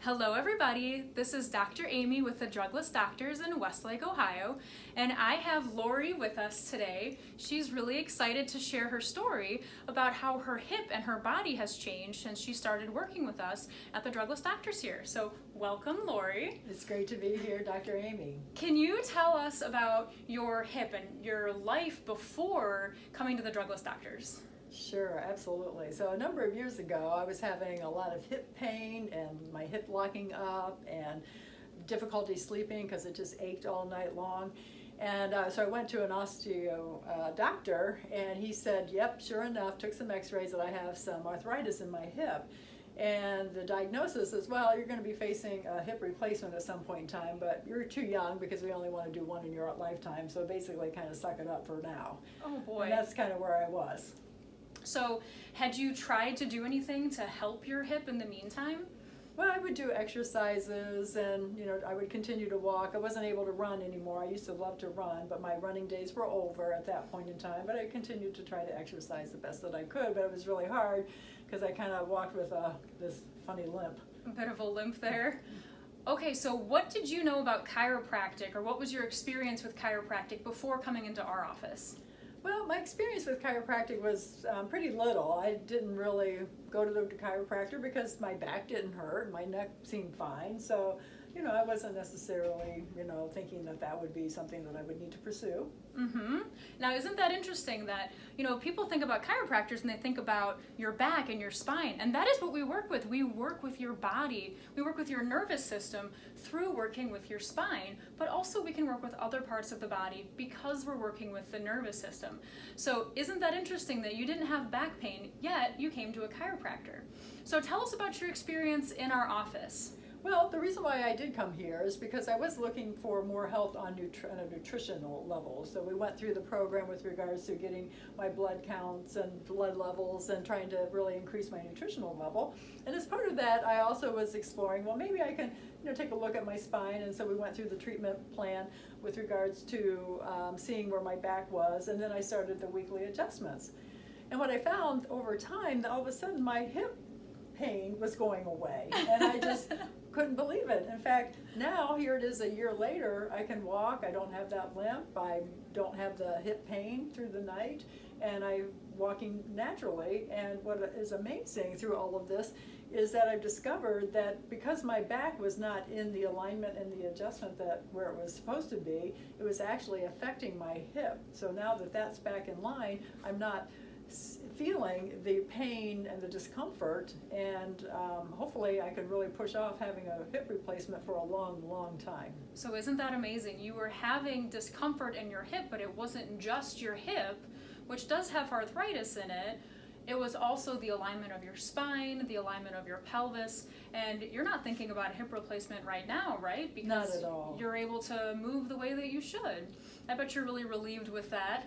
Hello everybody, this is Dr. Aimee with the Drugless Doctors in Westlake, Ohio, and I have Loree with us today. She's really excited to share her story about how her hip and her body has changed since she started working with us at the Drugless Doctors here. So welcome, Loree. It's great to be here, Dr. Aimee. Can you tell us about your hip and your life before coming to the Drugless Doctors? Sure, absolutely. So a number of years ago, I was having a lot of hip pain and my hip locking up and difficulty sleeping because it just ached all night long. And so I went to an osteo doctor, and he said, yep, sure enough, took some x-rays that I have some arthritis in my hip. And the diagnosis is, well, you're going to be facing a hip replacement at some point in time, but you're too young because we only want to do one in your lifetime. So basically kind of suck it up for now. Oh boy. And that's kind of where I was. So had you tried to do anything to help your hip in the meantime? Well, I would do exercises and, I would continue to walk. I wasn't able to run anymore. I used to love to run, but my running days were over at that point in time. But I continued to try to exercise the best that I could, but it was really hard because I kind of walked with this funny limp. A bit of a limp there. Okay, so what did you know about chiropractic, or what was your experience with chiropractic before coming into our office? Well, my experience with chiropractic was pretty little. I didn't really go to the chiropractor because my back didn't hurt, my neck seemed fine. So, I wasn't necessarily, thinking that that would be something that I would need to pursue. Mm-hmm. Now, isn't that interesting that, people think about chiropractors and they think about your back and your spine, and that is what we work with. We work with your body, we work with your nervous system through working with your spine, but also we can work with other parts of the body because we're working with the nervous system. So isn't that interesting that you didn't have back pain, yet you came to a chiropractor? So tell us about your experience in our office. Well, the reason why I did come here is because I was looking for more health on a nutritional level. So we went through the program with regards to getting my blood counts and blood levels and trying to really increase my nutritional level. And as part of that, I also was exploring, well, maybe I can take a look at my spine. And so we went through the treatment plan with regards to seeing where my back was. And then I started the weekly adjustments. And what I found over time, all of a sudden my hip pain was going away, and I just couldn't believe it. In fact, now here it is a year later, I can walk, I don't have that limp, I don't have the hip pain through the night, and I'm walking naturally. And what is amazing through all of this is that I've discovered that because my back was not in the alignment and the adjustment that where it was supposed to be, it was actually affecting my hip. So now that that's back in line, I'm not feeling the pain and the discomfort, and hopefully I could really push off having a hip replacement for a long, long time. So isn't that amazing? You were having discomfort in your hip, but it wasn't just your hip, which does have arthritis in it. It was also the alignment of your spine, the alignment of your pelvis, and you're not thinking about a hip replacement right now, right? Because not at all. You're able to move the way that you should. I bet you're really relieved with that.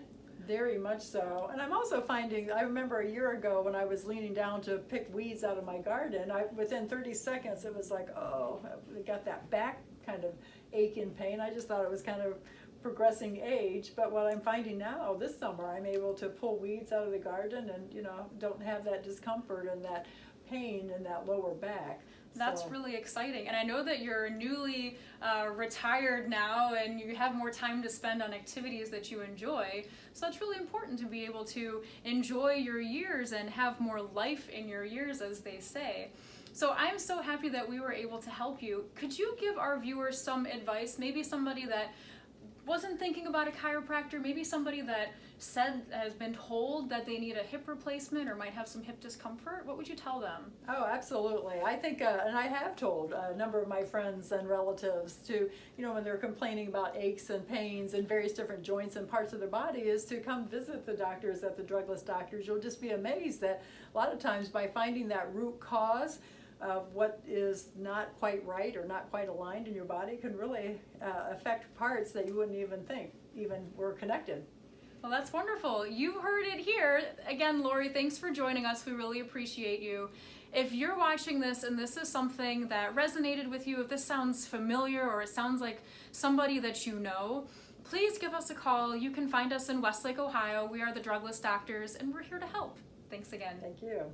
Very much so. And I'm also finding, I remember a year ago when I was leaning down to pick weeds out of my garden, within 30 seconds it was like, oh, I got that back kind of ache and pain. I just thought it was kind of progressing age, but what I'm finding now this summer, I'm able to pull weeds out of the garden and, don't have that discomfort and that pain in that lower back. That's really exciting. And I know that you're newly retired now and you have more time to spend on activities that you enjoy. So it's really important to be able to enjoy your years and have more life in your years, as they say. So I'm so happy that we were able to help you. Could you give our viewers some advice? Maybe somebody that wasn't thinking about a chiropractor, maybe somebody that has been told that they need a hip replacement or might have some hip discomfort. What would you tell them? Oh, absolutely. I think, and I have told a number of my friends and relatives to, when they're complaining about aches and pains in various different joints and parts of their body, is to come visit the doctors at the Drugless Doctors. You'll just be amazed that a lot of times by finding that root cause of what is not quite right or not quite aligned in your body can really affect parts that you wouldn't even think even were connected. Well, that's wonderful. You heard it here. Again, Loree, thanks for joining us. We really appreciate you. If you're watching this and this is something that resonated with you, if this sounds familiar or it sounds like somebody that you know, please give us a call. You can find us in Westlake, Ohio. We are the Drugless Doctors, and we're here to help. Thanks again. Thank you.